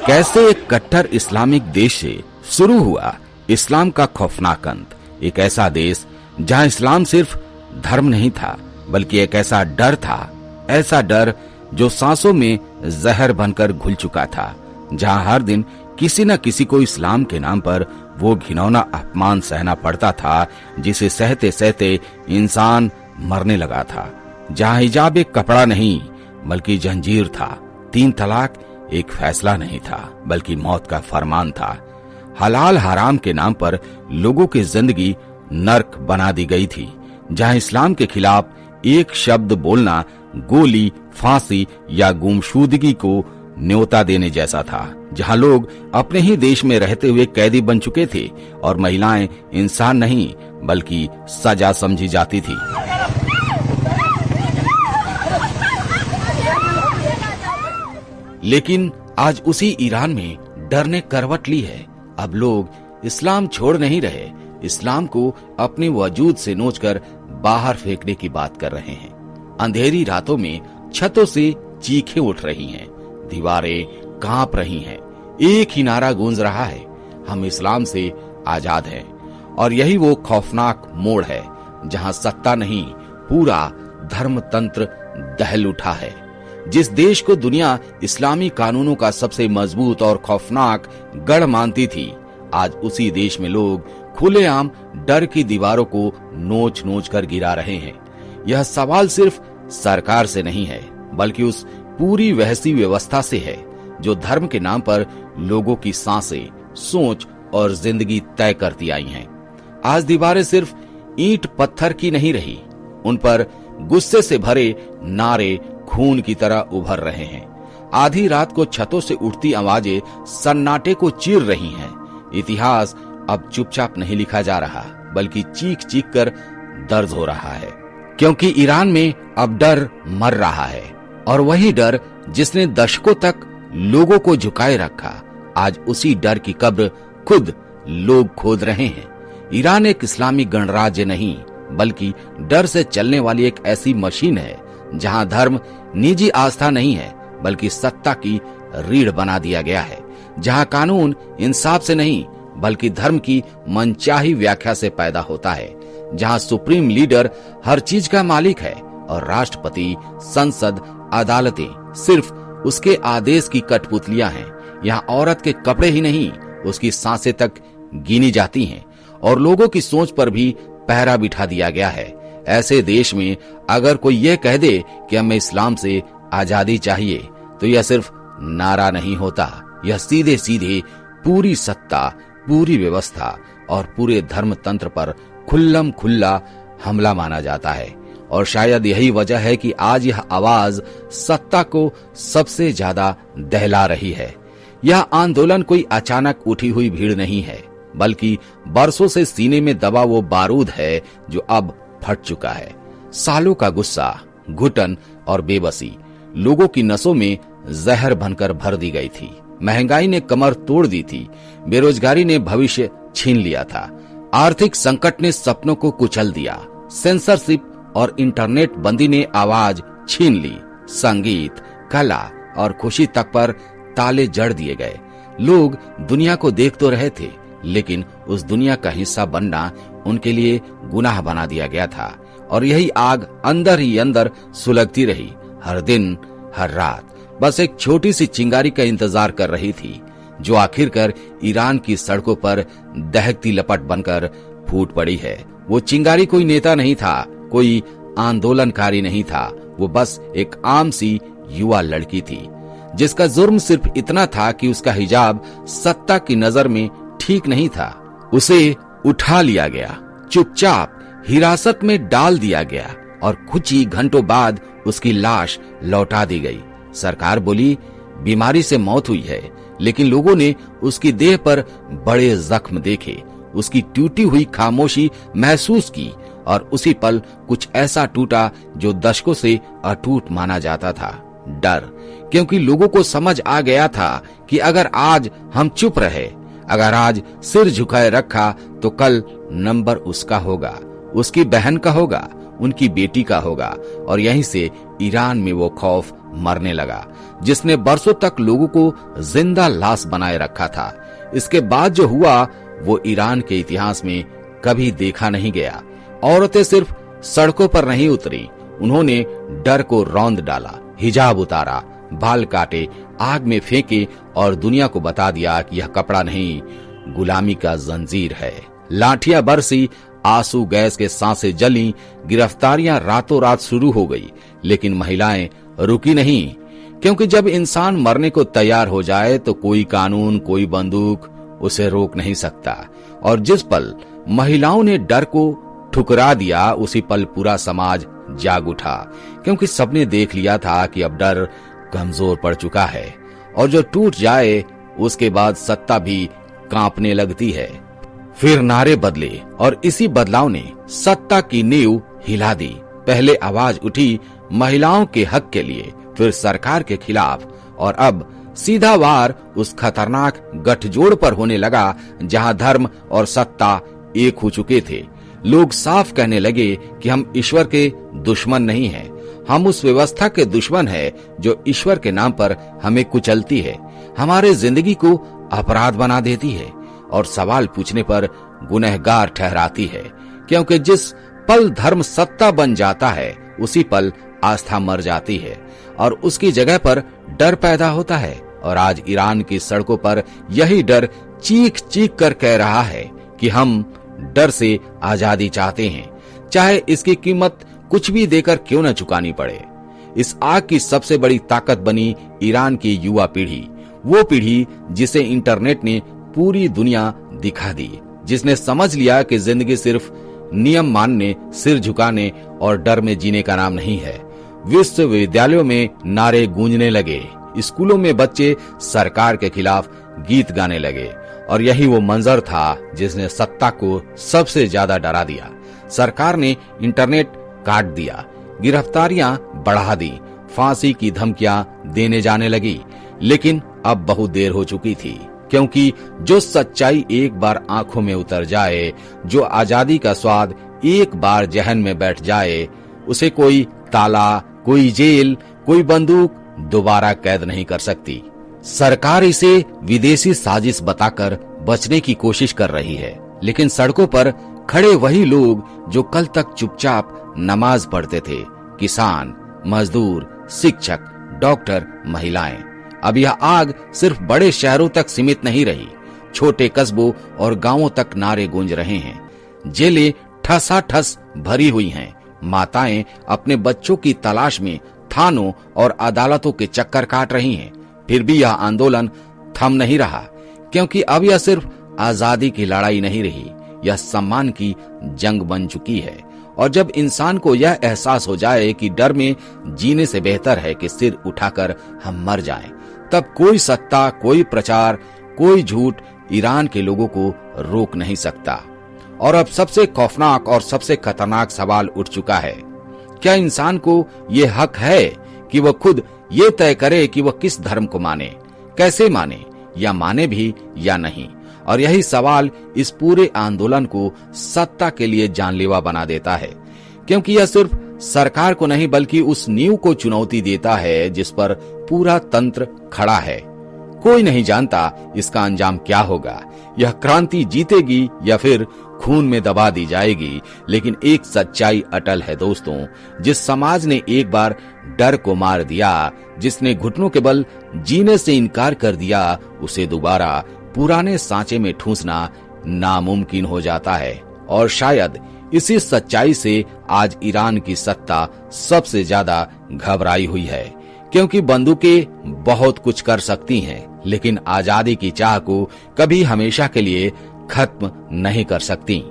कैसे एक कट्टर इस्लामिक देश से शुरू हुआ इस्लाम का खौफनाक अंत। एक ऐसा देश जहां इस्लाम सिर्फ धर्म नहीं था बल्कि एक ऐसा डर था, ऐसा डर जो सांसों में जहर बनकर घुल चुका था, जहां हर दिन किसी न किसी को इस्लाम के नाम पर वो घिनौना अपमान सहना पड़ता था जिसे सहते सहते इंसान मरने लगा था। जहां हिजाब एक कपड़ा नहीं बल्कि जंजीर था, 3 तलाक एक फैसला नहीं था बल्कि मौत का फरमान था। हलाल हराम के नाम पर लोगों की जिंदगी नर्क बना दी गई थी। जहां इस्लाम के खिलाफ एक शब्द बोलना गोली, फांसी या गुमशुदगी को न्योता देने जैसा था। जहां लोग अपने ही देश में रहते हुए कैदी बन चुके थे और महिलाएं इंसान नहीं बल्कि सजा समझी जाती थी। लेकिन आज उसी ईरान में डर ने करवट ली है। अब लोग इस्लाम छोड़ नहीं रहे, इस्लाम को अपने वजूद से नोचकर बाहर फेंकने की बात कर रहे हैं। अंधेरी रातों में छतों से चीखें उठ रही हैं, दीवारें कांप रही हैं, एक ही नारा गूंज रहा है, हम इस्लाम से आजाद हैं। और यही वो खौफनाक मोड़ है जहां सत्ता नहीं पूरा धर्मतंत्र दहल उठा है। जिस देश को दुनिया इस्लामी कानूनों का सबसे मजबूत और खौफनाक गढ़ मानती थी, आज उसी देश में लोग खुलेआम डर की दीवारों को नोच नोच कर गिरा रहे हैं। यह सवाल सिर्फ सरकार से नहीं है बल्कि उस पूरी वैसी व्यवस्था से है जो धर्म के नाम पर लोगों की सांसें, सोच और जिंदगी तय करती आई हैं। आज दीवारें सिर्फ ईंट पत्थर की नहीं रही, उन पर गुस्से से भरे नारे खून की तरह उभर रहे हैं। आधी रात को छतों से उठती आवाजें सन्नाटे को चीर रही हैं। इतिहास अब चुपचाप नहीं लिखा जा रहा बल्कि चीख चीख कर दर्ज हो रहा है, क्योंकि ईरान में अब डर मर रहा है। और वही डर जिसने दशकों तक लोगों को झुकाए रखा, आज उसी डर की कब्र खुद लोग खोद रहे हैं। ईरान एक इस्लामी गणराज्य नहीं बल्कि डर से चलने वाली एक ऐसी मशीन है जहां धर्म निजी आस्था नहीं है बल्कि सत्ता की रीढ़ बना दिया गया है। जहां कानून इंसाफ से नहीं बल्कि धर्म की मनचाही व्याख्या से पैदा होता है। जहां सुप्रीम लीडर हर चीज का मालिक है और राष्ट्रपति, संसद, अदालतें सिर्फ उसके आदेश की कठपुतलियां हैं। यहाँ औरत के कपड़े ही नहीं उसकी सांसें तक गिनी जाती हैं और लोगों की सोच पर भी पहरा बिठा दिया गया है। ऐसे देश में अगर कोई ये कह दे कि हमें इस्लाम से आजादी चाहिए तो यह सिर्फ नारा नहीं होता, यह सीधे सीधे पूरी सत्ता, पूरी व्यवस्था और पूरे धर्म तंत्र पर खुल्लम खुल्ला हमला माना जाता है। और शायद यही वजह है कि आज यह आवाज सत्ता को सबसे ज्यादा दहला रही है। यह आंदोलन कोई अचानक उठी हुई भीड़ नहीं है बल्कि बरसों से सीने में दबा वो बारूद है जो अब फट चुका है। सालों का गुस्सा, घुटन और बेबसी लोगों की नसों में जहर बनकर भर दी गई थी। महंगाई ने कमर तोड़ दी थी, बेरोजगारी ने भविष्य छीन लिया था, आर्थिक संकट ने सपनों को कुचल दिया, सेंसरशिप और इंटरनेट बंदी ने आवाज छीन ली, संगीत, कला और खुशी तक पर ताले जड़ दिए गए। लोग दुनिया को देख तो रहे थे लेकिन उस दुनिया का हिस्सा बनना उनके लिए गुनाह बना दिया गया था। और यही आग अंदर ही अंदर सुलगती रही, हर दिन हर रात बस एक छोटी सी चिंगारी का इंतजार कर रही थी जो आखिरकार ईरान की सड़कों पर दहकती लपट बनकर फूट पड़ी है। वो चिंगारी कोई नेता नहीं था, कोई आंदोलनकारी नहीं था, वो बस एक आम सी युवा लड़की थी जिसका जुर्म सिर्फ इतना था कि उसका हिजाब सत्ता की नजर में ठीक नहीं था। उसे उठा लिया गया, चुपचाप हिरासत में डाल दिया गया और कुछ ही घंटों बाद उसकी लाश लौटा दी गई। सरकार बोली बीमारी से मौत हुई है, लेकिन लोगों ने उसकी देह पर बड़े जख्म देखे, उसकी टूटी हुई खामोशी महसूस की और उसी पल कुछ ऐसा टूटा जो दशकों से अटूट माना जाता था, डर। क्योंकि लोगों को समझ आ गया था कि अगर आज हम चुप रहे, अगर आज सिर झुकाए रखा तो कल नंबर उसका होगा, उसकी बहन का होगा, उनकी बेटी का होगा। और यहीं से ईरान में वो खौफ मरने लगा जिसने बरसों तक लोगों को जिंदा लाश बनाए रखा था। इसके बाद जो हुआ वो ईरान के इतिहास में कभी देखा नहीं गया। औरतें सिर्फ सड़कों पर नहीं उतरी, उन्होंने डर को रौंद डाला, हिजाब उतारा, बाल काटे, आग में फेंके और दुनिया को बता दिया कि यह कपड़ा नहीं, गुलामी का जंजीर है। लाठियां बरसी, आंसू गैस के सांसें जली, गिरफ्तारियां रातों रात शुरू हो गई, लेकिन महिलाएं रुकी नहीं, क्योंकि जब इंसान मरने को तैयार हो जाए तो कोई कानून, कोई बंदूक उसे रोक नहीं सकता। और जिस पल महिलाओं ने डर को ठुकरा दिया, उसी पल पूरा समाज जाग उठा, क्योंकि सबने देख लिया था कि अब डर कमजोर पड़ चुका है और जो टूट जाए उसके बाद सत्ता भी कांपने लगती है। फिर नारे बदले और इसी बदलाव ने सत्ता की नींव हिला दी। पहले आवाज उठी महिलाओं के हक के लिए, फिर सरकार के खिलाफ, और अब सीधा वार उस खतरनाक गठजोड़ पर होने लगा जहां धर्म और सत्ता एक हो चुके थे। लोग साफ कहने लगे कि हम ईश्वर के दुश्मन नहीं हैं, हम उस व्यवस्था के दुश्मन हैं जो ईश्वर के नाम पर हमें कुचलती है, हमारे जिंदगी को अपराध बना देती है और सवाल पूछने पर गुनहगार ठहराती है। क्योंकि जिस पल धर्म सत्ता बन जाता है उसी पल आस्था मर जाती है और उसकी जगह पर डर पैदा होता है। और आज ईरान की सड़कों पर यही डर चीख चीख कर कह रहा है कि हम डर से आजादी चाहते हैं, चाहे इसकी कीमत कुछ भी देकर क्यों न चुकानी पड़े। इस आग की सबसे बड़ी ताकत बनी ईरान की युवा पीढ़ी, वो पीढ़ी जिसे इंटरनेट ने पूरी दुनिया दिखा दी, जिसने समझ लिया कि जिंदगी सिर्फ नियम मानने, सिर झुकाने और डर में जीने का नाम नहीं है। विश्वविद्यालयों में नारे गूंजने लगे, स्कूलों में बच्चे सरकार के खिलाफ गीत गाने लगे और यही वो मंजर था जिसने सत्ता को सबसे ज्यादा डरा दिया। सरकार ने इंटरनेट काट दिया, गिरफ्तारियां बढ़ा दी, फांसी की धमकियां देने जाने लगी। लेकिन अब बहुत देर हो चुकी थी, क्योंकि जो सच्चाई एक बार आंखों में उतर जाए, जो आजादी का स्वाद एक बार जहन में बैठ जाए, उसे कोई ताला, कोई जेल, कोई बंदूक दोबारा कैद नहीं कर सकती। सरकार इसे विदेशी साजिश बताकर बचने की कोशिश कर रही है, लेकिन सड़कों पर खड़े वही लोग जो कल तक चुपचाप नमाज पढ़ते थे, किसान, मजदूर, शिक्षक, डॉक्टर, महिलाएं, अब यह आग सिर्फ बड़े शहरों तक सीमित नहीं रही, छोटे कस्बों और गांवों तक नारे गूंज रहे हैं। जेलें ठसाठस भरी हुई हैं, माताएं अपने बच्चों की तलाश में थानों और अदालतों के चक्कर काट रही हैं। फिर भी यह आंदोलन थम नहीं रहा, क्योंकि अब यह सिर्फ आजादी की लड़ाई नहीं रही, यह सम्मान की जंग बन चुकी है। और जब इंसान को यह एहसास हो जाए कि डर में जीने से बेहतर है कि सिर उठाकर हम मर जाएं, तब कोई सत्ता, कोई प्रचार, कोई झूठ ईरान के लोगों को रोक नहीं सकता। और अब सबसे खौफनाक और सबसे खतरनाक सवाल उठ चुका है, क्या इंसान को ये हक है कि वह खुद ये तय करे कि वह किस धर्म को माने, कैसे माने, या माने भी या नहीं। और यही सवाल इस पूरे आंदोलन को सत्ता के लिए जानलेवा बना देता है, क्योंकि यह सिर्फ सरकार को नहीं बल्कि उस नींव को चुनौती देता है जिस पर पूरा तंत्र खड़ा है। कोई नहीं जानता इसका अंजाम क्या होगा, यह क्रांति जीतेगी या फिर खून में दबा दी जाएगी। लेकिन एक सच्चाई अटल है दोस्तों, जिस समाज ने एक बार डर को मार दिया, जिसने घुटनों के बल जीने से इनकार कर दिया, उसे दोबारा पुराने सांचे में ठूंसना नामुमकिन हो जाता है। और शायद इसी सच्चाई से आज ईरान की सत्ता सबसे ज्यादा घबराई हुई है, क्योंकि बंदूकें बहुत कुछ कर सकती हैं, लेकिन आजादी की चाह को कभी हमेशा के लिए खत्म नहीं कर सकती।